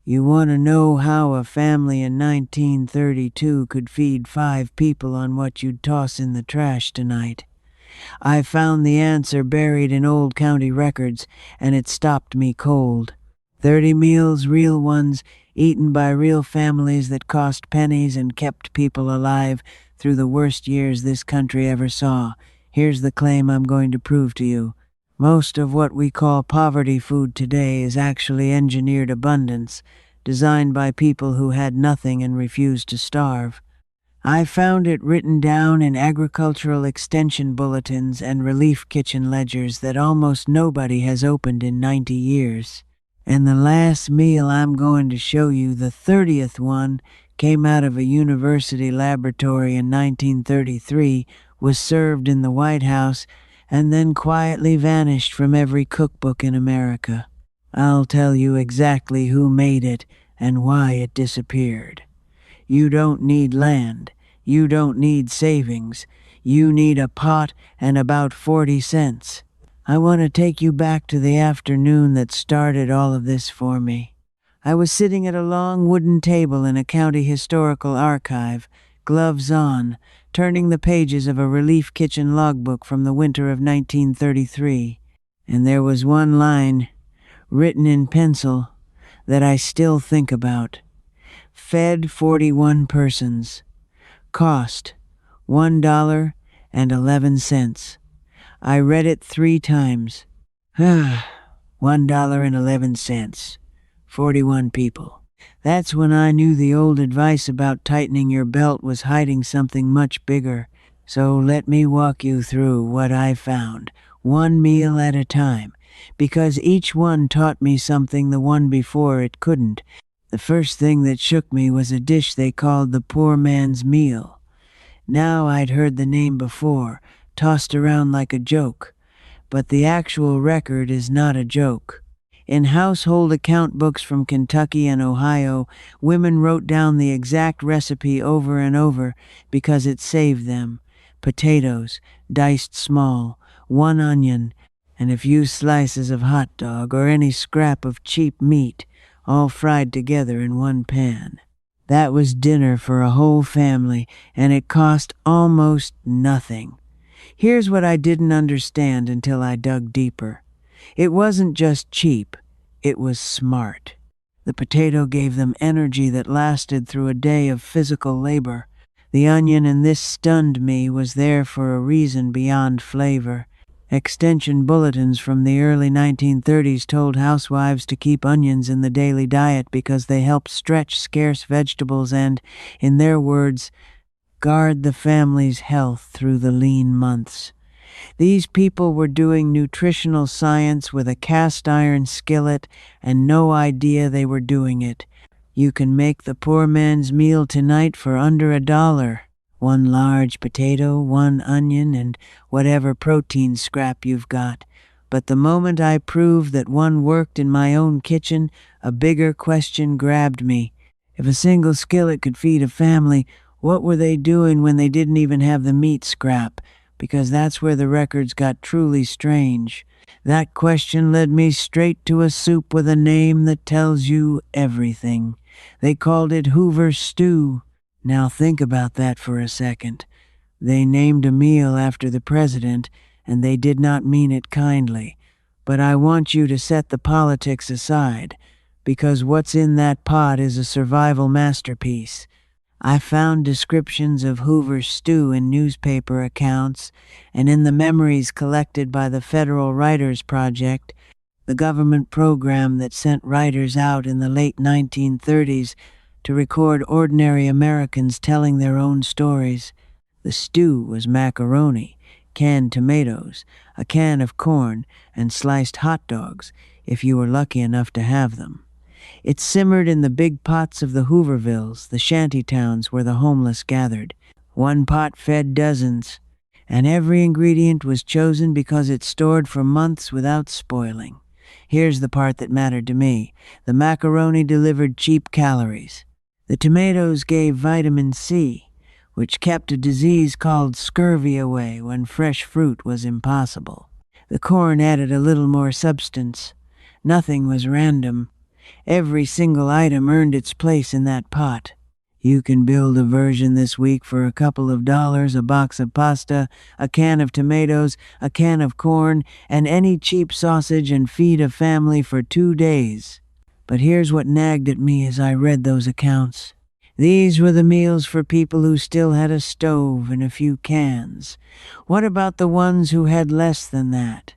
You want to know how a family in 1932 could feed 5 people on what you'd toss in the trash tonight? I found the answer buried in old county records, and it stopped me cold. 30 meals, real ones, eaten by real families that cost pennies and kept people alive through the worst years this country ever saw. Here's the claim I'm going to prove to you. Most of what we call poverty food today is actually engineered abundance, designed by people who had nothing and refused to starve. I found it written down in agricultural extension bulletins and relief kitchen ledgers that almost nobody has opened in 90 years. And the last meal I'm going to show you, the 30th one, came out of a university laboratory in 1933, was served in the White House, and then quietly vanished from every cookbook in America. I'll tell you exactly who made it and why it disappeared. You don't need land. You don't need savings. You need a pot and about 40 cents. I want to take you back to the afternoon that started all of this for me. I was sitting at a long wooden table in a county historical archive, gloves on, turning the pages of a relief kitchen logbook from the winter of 1933. And there was one line, written in pencil, that I still think about. Fed 41 persons. Cost $1.11. I read it 3 times. $1.11. 41 people. That's when I knew the old advice about tightening your belt was hiding something much bigger. So let me walk you through what I found, one meal at a time, because each one taught me something the one before it couldn't. The first thing that shook me was a dish they called the poor man's meal. Now I'd heard the name before, tossed around like a joke. But the actual record is not a joke. In household account books from Kentucky and Ohio, women wrote down the exact recipe over and over because it saved them. Potatoes, diced small, 1 onion, and a few slices of hot dog or any scrap of cheap meat, all fried together in one pan. That was dinner for a whole family, and it cost almost nothing. Here's what I didn't understand until I dug deeper. It wasn't just cheap, it was smart. The potato gave them energy that lasted through a day of physical labor. The onion, and this stunned me, was there for a reason beyond flavor. Extension bulletins from the early 1930s told housewives to keep onions in the daily diet because they helped stretch scarce vegetables and, in their words, guard the family's health through the lean months. These people were doing nutritional science with a cast iron skillet and no idea they were doing it. You can make the poor man's meal tonight for under $1. 1 large potato, 1 onion, and whatever protein scrap you've got. But the moment I proved that one worked in my own kitchen, a bigger question grabbed me. If a single skillet could feed a family, what were they doing when they didn't even have the meat scrap? Because that's where the records got truly strange. That question led me straight to a soup with a name that tells you everything. They called it Hoover stew. Now think about that for a second. They named a meal after the president, and they did not mean it kindly. But I want you to set the politics aside, because what's in that pot is a survival masterpiece. I found descriptions of Hoover's stew in newspaper accounts and in the memories collected by the Federal Writers Project, the government program that sent writers out in the late 1930s to record ordinary Americans telling their own stories. The stew was macaroni, canned tomatoes, a can of corn, and sliced hot dogs, if you were lucky enough to have them. It simmered in the big pots of the Hoovervilles, the shanty towns where the homeless gathered. One pot fed dozens, and every ingredient was chosen because it stored for months without spoiling. Here's the part that mattered to me. The macaroni delivered cheap calories. The tomatoes gave vitamin C, which kept a disease called scurvy away when fresh fruit was impossible. The corn added a little more substance. Nothing was random. Every single item earned its place in that pot. You can build a version this week for a couple of dollars, a box of pasta, a can of tomatoes, a can of corn, and any cheap sausage and feed a family for 2 days. But here's what nagged at me as I read those accounts. These were the meals for people who still had a stove and a few cans. What about the ones who had less than that?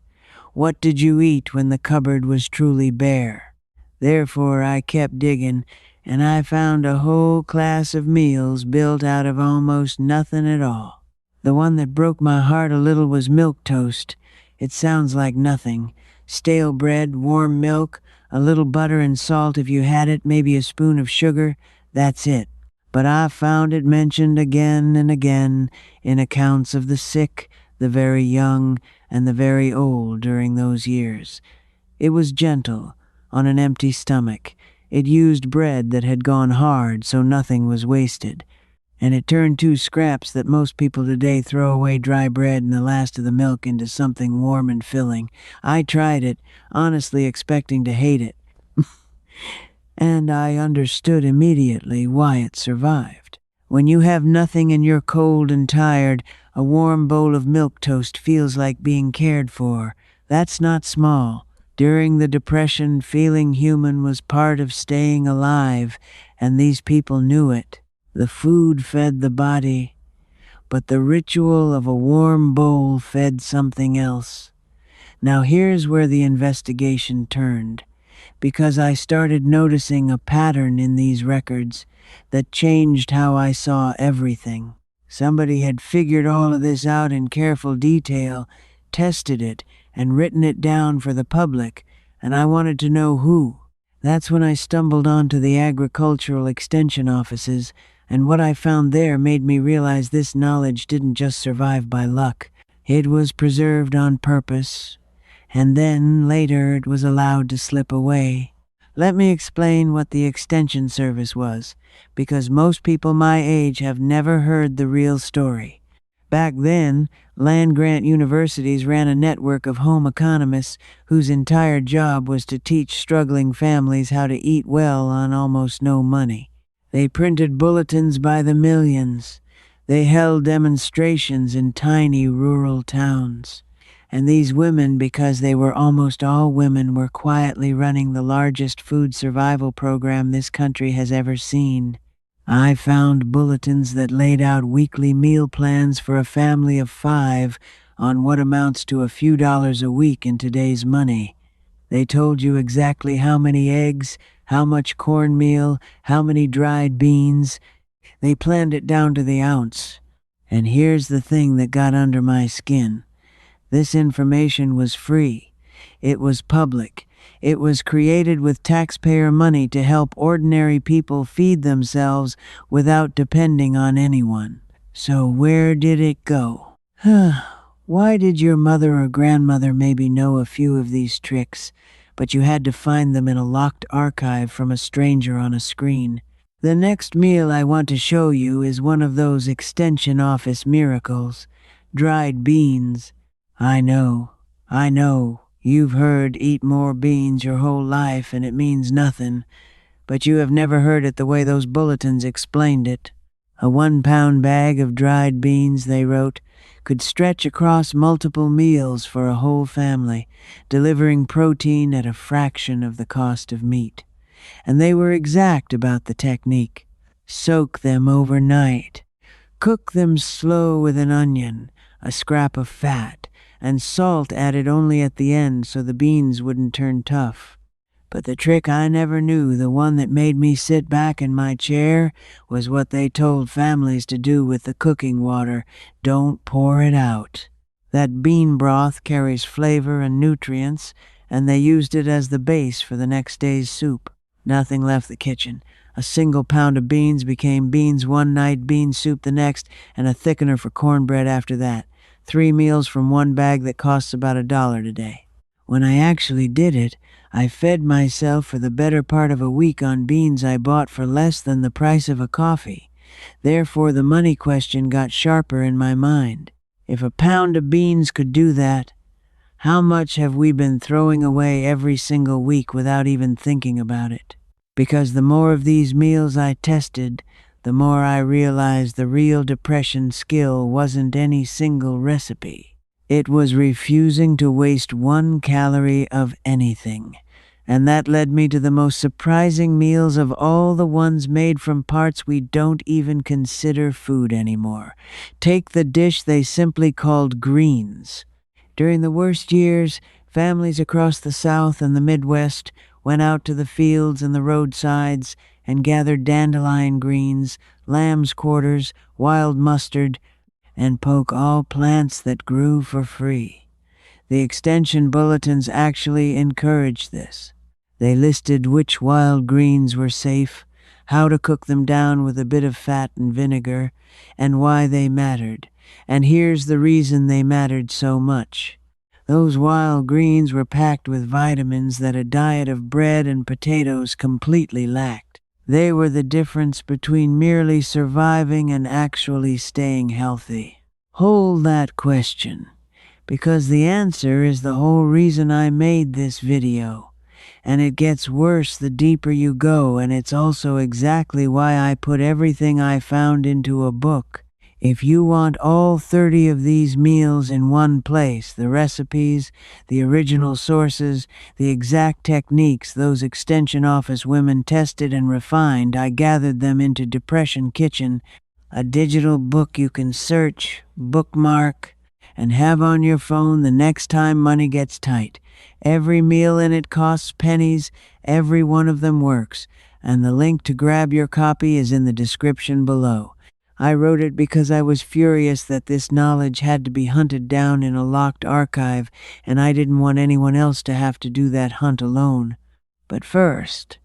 What did you eat when the cupboard was truly bare? Therefore I kept digging, and I found a whole class of meals built out of almost nothing at all. The one that broke my heart a little was milk toast. It sounds like nothing. Stale bread, warm milk, a little butter and salt if you had it, maybe a spoon of sugar. That's it. But I found it mentioned again and again in accounts of the sick, the very young, and the very old during those years. It was gentle, on an empty stomach. It used bread that had gone hard so nothing was wasted. And it turned 2 scraps that most people today throw away, dry bread and the last of the milk, into something warm and filling. I tried it, honestly expecting to hate it. And I understood immediately why it survived. When you have nothing and you're cold and tired, a warm bowl of milk toast feels like being cared for. That's not small. During the Depression, feeling human was part of staying alive, and these people knew it. The food fed the body, but the ritual of a warm bowl fed something else. Now here's where the investigation turned, because I started noticing a pattern in these records that changed how I saw everything. Somebody had figured all of this out in careful detail, tested it, and written it down for the public, and I wanted to know who. That's when I stumbled onto the agricultural extension offices, and what I found there made me realize this knowledge didn't just survive by luck. It was preserved on purpose, and then later it was allowed to slip away. Let me explain what the Extension Service was, because most people my age have never heard the real story. Back then, land-grant universities ran a network of home economists whose entire job was to teach struggling families how to eat well on almost no money. They printed bulletins by the millions. They held demonstrations in tiny rural towns. And these women, because they were almost all women, were quietly running the largest food survival program this country has ever seen. I found bulletins that laid out weekly meal plans for a family of 5 on what amounts to a few dollars a week in today's money. They told you exactly how many eggs, how much cornmeal, how many dried beans. They planned it down to the ounce. And here's the thing that got under my skin. This information was free. It was public. It was created with taxpayer money to help ordinary people feed themselves without depending on anyone. So where did it go? Why did your mother or grandmother maybe know a few of these tricks, but you had to find them in a locked archive from a stranger on a screen? The next meal I want to show you is one of those extension office miracles. Dried beans. I know, you've heard eat more beans your whole life and it means nothing, but you have never heard it the way those bulletins explained it. A 1-pound bag of dried beans, they wrote, could stretch across multiple meals for a whole family, delivering protein at a fraction of the cost of meat. And they were exact about the technique. Soak them overnight. Cook them slow with an onion, a scrap of fat, and salt added only at the end so the beans wouldn't turn tough. But the trick I never knew, the one that made me sit back in my chair, was what they told families to do with the cooking water. Don't pour it out. That bean broth carries flavor and nutrients, and they used it as the base for the next day's soup. Nothing left the kitchen. A single pound of beans became beans one night, bean soup the next, and a thickener for cornbread after that. 3 meals from one bag that costs about $1 today. When I actually did it, I fed myself for the better part of a week on beans I bought for less than the price of a coffee. Therefore, the money question got sharper in my mind. If a pound of beans could do that, How much have we been throwing away every single week without even thinking about it? Because the more of these meals I tested, the more I realized the real depression skill wasn't any single recipe. It was refusing to waste 1 calorie of anything. And that led me to the most surprising meals of all, the ones made from parts we don't even consider food anymore. Take the dish they simply called greens. During the worst years, families across the South and the Midwest went out to the fields and the roadsides and gathered dandelion greens, lamb's quarters, wild mustard, and poke all plants that grew for free. The extension bulletins actually encouraged this. They listed which wild greens were safe, how to cook them down with a bit of fat and vinegar, and why they mattered. And here's the reason they mattered so much. Those wild greens were packed with vitamins that a diet of bread and potatoes completely lacked. They were the difference between merely surviving and actually staying healthy. Hold that question, because the answer is the whole reason I made this video. And it gets worse the deeper you go, and it's also exactly why I put everything I found into a book. If you want all 30 of these meals in one place, the recipes, the original sources, the exact techniques those extension office women tested and refined, I gathered them into Depression Kitchen, a digital book you can search, bookmark, and have on your phone the next time money gets tight. Every meal in it costs pennies, every one of them works, and the link to grab your copy is in the description below. I wrote it because I was furious that this knowledge had to be hunted down in a locked archive, and I didn't want anyone else to have to do that hunt alone. But first,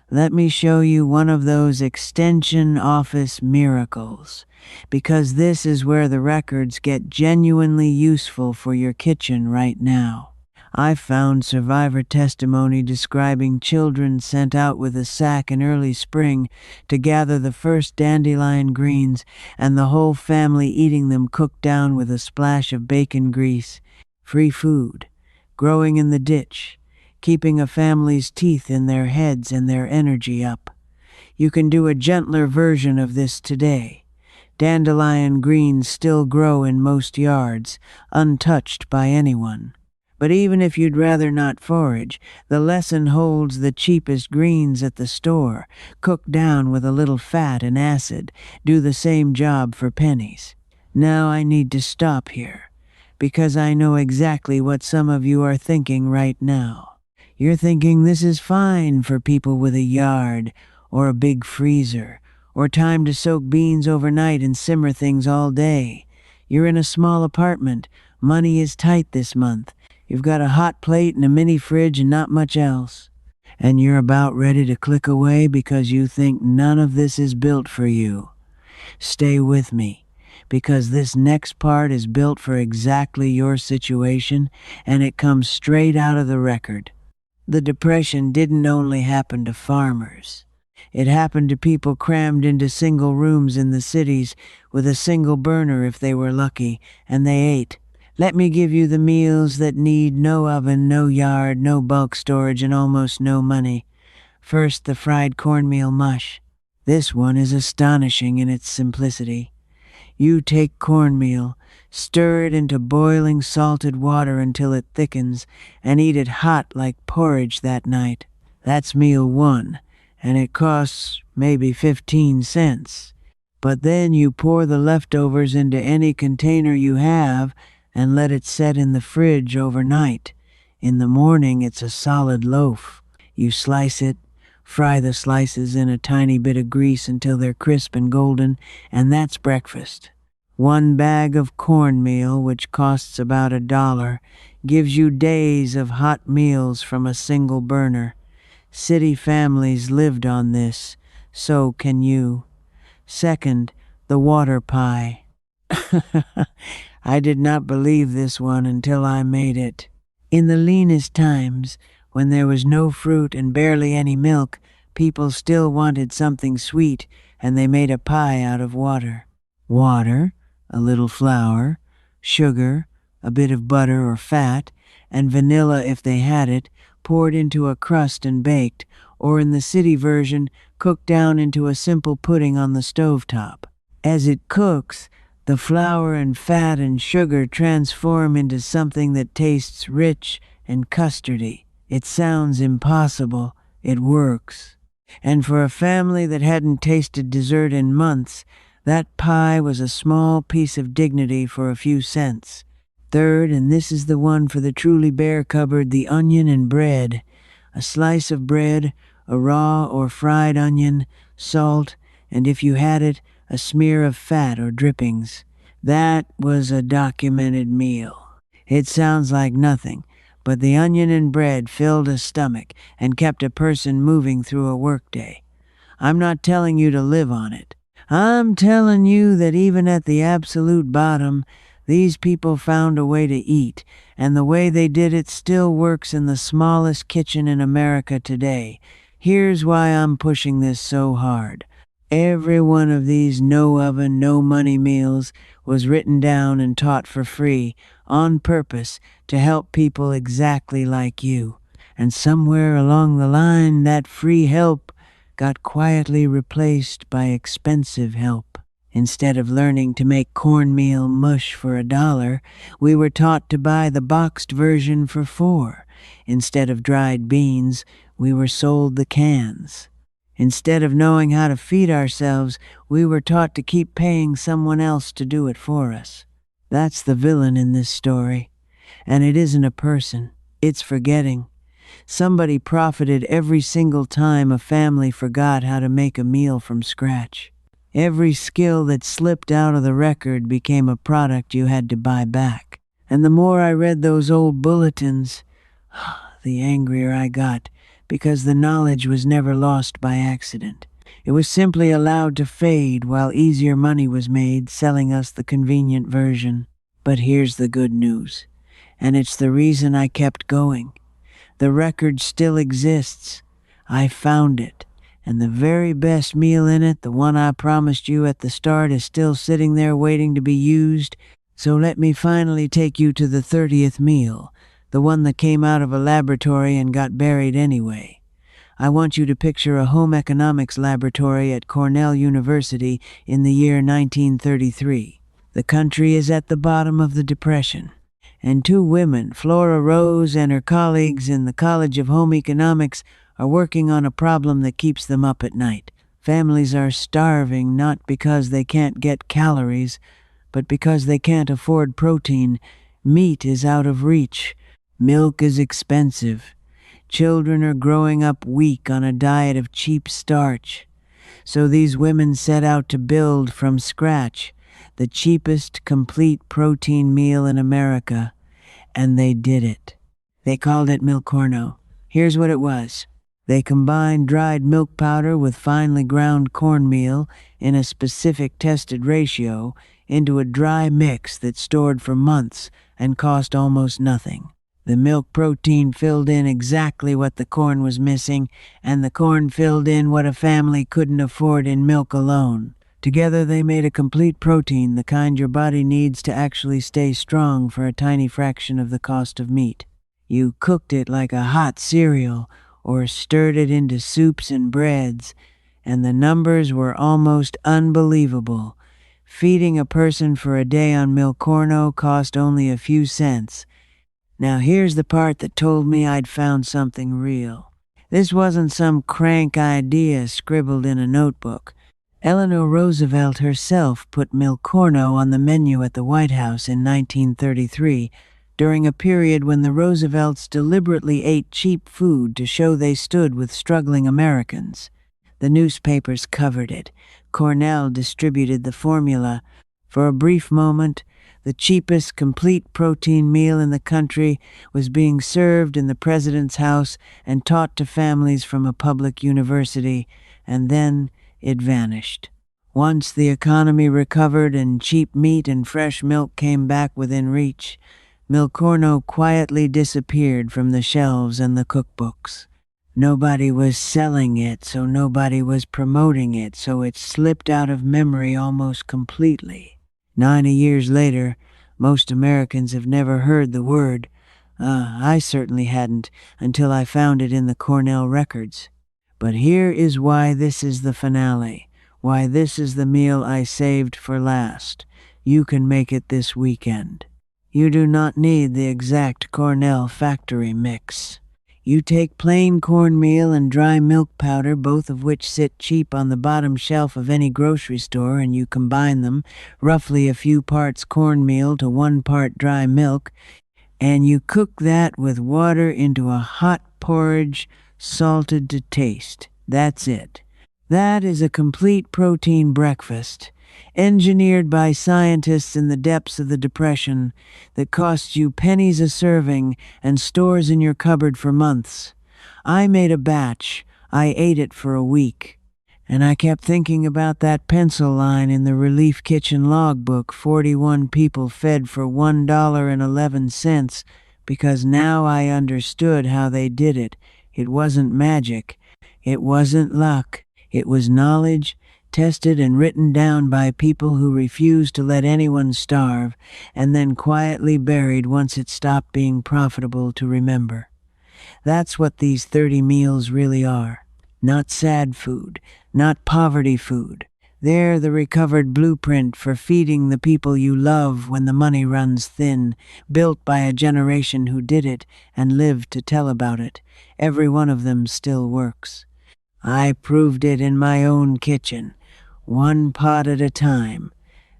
let me show you one of those extension office miracles, because this is where the records get genuinely useful for your kitchen right now. I found survivor testimony describing children sent out with a sack in early spring to gather the first dandelion greens, and the whole family eating them cooked down with a splash of bacon grease. Free food, growing in the ditch, keeping a family's teeth in their heads and their energy up. You can do a gentler version of this today. Dandelion greens still grow in most yards, untouched by anyone. But even if you'd rather not forage, the lesson holds. The cheapest greens at the store, cooked down with a little fat and acid, do the same job for pennies. Now I need to stop here, because I know exactly what some of you are thinking right now. You're thinking this is fine for people with a yard, or a big freezer, or time to soak beans overnight and simmer things all day. You're in a small apartment, money is tight this month. You've got a hot plate and a mini fridge and not much else. And you're about ready to click away because you think none of this is built for you. Stay with me, because this next part is built for exactly your situation, and it comes straight out of the record. The Depression didn't only happen to farmers. It happened to people crammed into single rooms in the cities with a single burner if they were lucky, and they ate. Let me give you the meals that need no oven, no yard, no bulk storage, and almost no money. First, the fried cornmeal mush. This one is astonishing in its simplicity. You take cornmeal, stir it into boiling salted water until it thickens, and eat it hot like porridge that night. That's meal one, and it costs maybe 15 cents. But then you pour the leftovers into any container you have and let it set in the fridge overnight. In the morning, it's a solid loaf. You slice it, fry the slices in a tiny bit of grease until they're crisp and golden, and that's breakfast. 1 bag of cornmeal, which costs about $1, gives you days of hot meals from a single burner. City families lived on this, so can you. Second, the water pie. I did not believe this one until I made it. In the leanest times, when there was no fruit and barely any milk, people still wanted something sweet, and they made a pie out of water. Water, a little flour, sugar, a bit of butter or fat, and vanilla if they had it, poured into a crust and baked, or in the city version, cooked down into a simple pudding on the stovetop. As it cooks, the flour and fat and sugar transform into something that tastes rich and custardy. It sounds impossible. It works. And for a family that hadn't tasted dessert in months, that pie was a small piece of dignity for a few cents. Third, and this is the one for the truly bare cupboard, the onion and bread. A slice of bread, a raw or fried onion, salt, and if you had it, a smear of fat or drippings. That was a documented meal. It sounds like nothing, but the onion and bread filled a stomach and kept a person moving through a workday. I'm not telling you to live on it. I'm telling you that even at the absolute bottom, these people found a way to eat, and the way they did it still works in the smallest kitchen in America today. Here's why I'm pushing this so hard. Every one of these no-oven, no-money meals was written down and taught for free, on purpose, to help people exactly like you. And somewhere along the line, that free help got quietly replaced by expensive help. Instead of learning to make cornmeal mush for $1, we were taught to buy the boxed version for $4. Instead of dried beans, we were sold the cans. Instead of knowing how to feed ourselves, we were taught to keep paying someone else to do it for us. That's the villain in this story. And it isn't a person. It's forgetting. Somebody profited every single time a family forgot how to make a meal from scratch. Every skill that slipped out of the record became a product you had to buy back. And the more I read those old bulletins, the angrier I got, because the knowledge was never lost by accident. It was simply allowed to fade while easier money was made, selling us the convenient version. But here's the good news, and it's the reason I kept going. The record still exists. I found it, and the very best meal in it, the one I promised you at the start, is still sitting there waiting to be used. So let me finally take you to the 30th meal, the one that came out of a laboratory and got buried anyway. I want you to picture a home economics laboratory at Cornell University in the year 1933. The country is at the bottom of the Depression, and two women, Flora Rose and her colleagues in the College of Home Economics, are working on a problem that keeps them up at night. Families are starving not because they can't get calories, but because they can't afford protein. Meat is out of reach. Milk is expensive. Children are growing up weak on a diet of cheap starch. So these women set out to build from scratch the cheapest complete protein meal in America, and they did it. They called it Milcorno. Here's what it was. They combined dried milk powder with finely ground cornmeal in a specific tested ratio into a dry mix that stored for months and cost almost nothing. The milk protein filled in exactly what the corn was missing, and the corn filled in what a family couldn't afford in milk alone. Together they made a complete protein, the kind your body needs to actually stay strong for a tiny fraction of the cost of meat. You cooked it like a hot cereal, or stirred it into soups and breads, and the numbers were almost unbelievable. Feeding a person for a day on Milcorno cost only a few cents. Now here's the part that told me I'd found something real. This wasn't some crank idea scribbled in a notebook. Eleanor Roosevelt herself put Milcorno on the menu at the White House in 1933, during a period when the Roosevelts deliberately ate cheap food to show they stood with struggling Americans. The newspapers covered it. Cornell distributed the formula. For a brief moment, the cheapest complete protein meal in the country was being served in the president's house and taught to families from a public university, and then it vanished. Once the economy recovered and cheap meat and fresh milk came back within reach, Milcorno quietly disappeared from the shelves and the cookbooks. Nobody was selling it, so nobody was promoting it, so it slipped out of memory almost completely. 90 years later, most Americans have never heard the word, I certainly hadn't until I found it in the Cornell records. But here is why this is the finale, why this is the meal I saved for last. You can make it this weekend. You do not need the exact Cornell factory mix. You take plain cornmeal and dry milk powder, both of which sit cheap on the bottom shelf of any grocery store, and you combine them, roughly a few parts cornmeal to 1 part dry milk, and you cook that with water into a hot porridge, salted to taste. That's it. That is a complete protein breakfast, engineered by scientists in the depths of the Depression, that costs you pennies a serving and stores in your cupboard for months. I made a batch. I ate it for a week. And I kept thinking about that pencil line in the Relief Kitchen logbook, 41 people fed for $1.11, because now I understood how they did it. It wasn't magic. It wasn't luck. It was knowledge, tested and written down by people who refused to let anyone starve, and then quietly buried once it stopped being profitable to remember. That's what these 30 meals really are. Not sad food, not poverty food. They're the recovered blueprint for feeding the people you love when the money runs thin, built by a generation who did it and lived to tell about it. Every one of them still works. I proved it in my own kitchen, 1 pot at a time,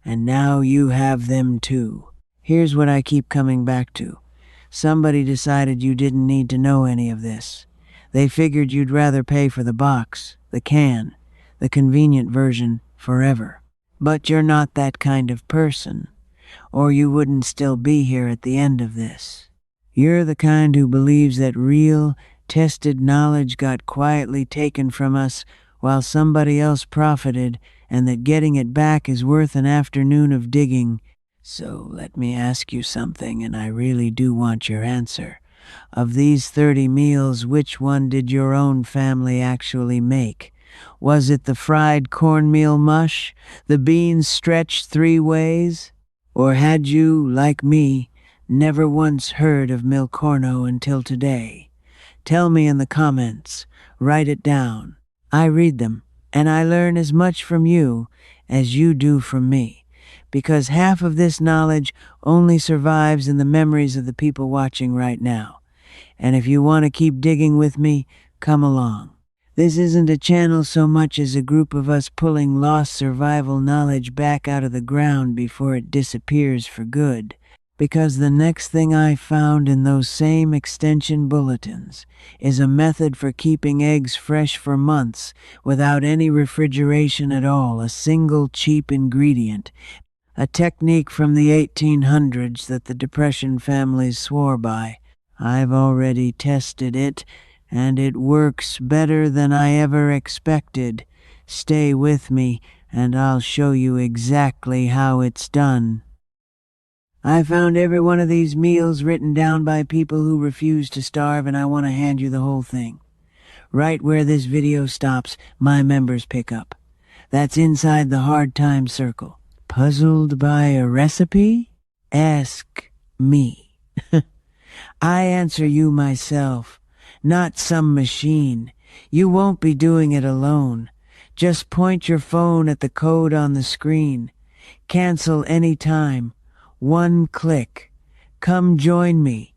and now you have them too. Here's what I keep coming back to. Somebody decided you didn't need to know any of this. They figured you'd rather pay for the box, the can, the convenient version forever. But you're not that kind of person, or you wouldn't still be here at the end of this. You're the kind who believes that real, tested knowledge got quietly taken from us while somebody else profited, and that getting it back is worth an afternoon of digging. So let me ask you something, and I really do want your answer. Of these 30 meals, which one did your own family actually make? Was it the fried cornmeal mush, the beans stretched 3 ways? Or had you, like me, never once heard of Milcorno until today? Tell me in the comments. Write it down. I read them, and I learn as much from you as you do from me, because half of this knowledge only survives in the memories of the people watching right now. And if you want to keep digging with me, come along. This isn't a channel so much as a group of us pulling lost survival knowledge back out of the ground before it disappears for good. Because the next thing I found in those same extension bulletins is a method for keeping eggs fresh for months without any refrigeration at all, a single cheap ingredient. A technique from the 1800s that the Depression families swore by. I've already tested it, and it works better than I ever expected. Stay with me, and I'll show you exactly how it's done. I found every one of these meals written down by people who refuse to starve, and I want to hand you the whole thing. Right where this video stops, my members pick up. That's inside the hard time circle. Puzzled by a recipe? Ask me. I answer you myself, not some machine. You won't be doing it alone. Just point your phone at the code on the screen. Cancel any time. 1 click. Come join me.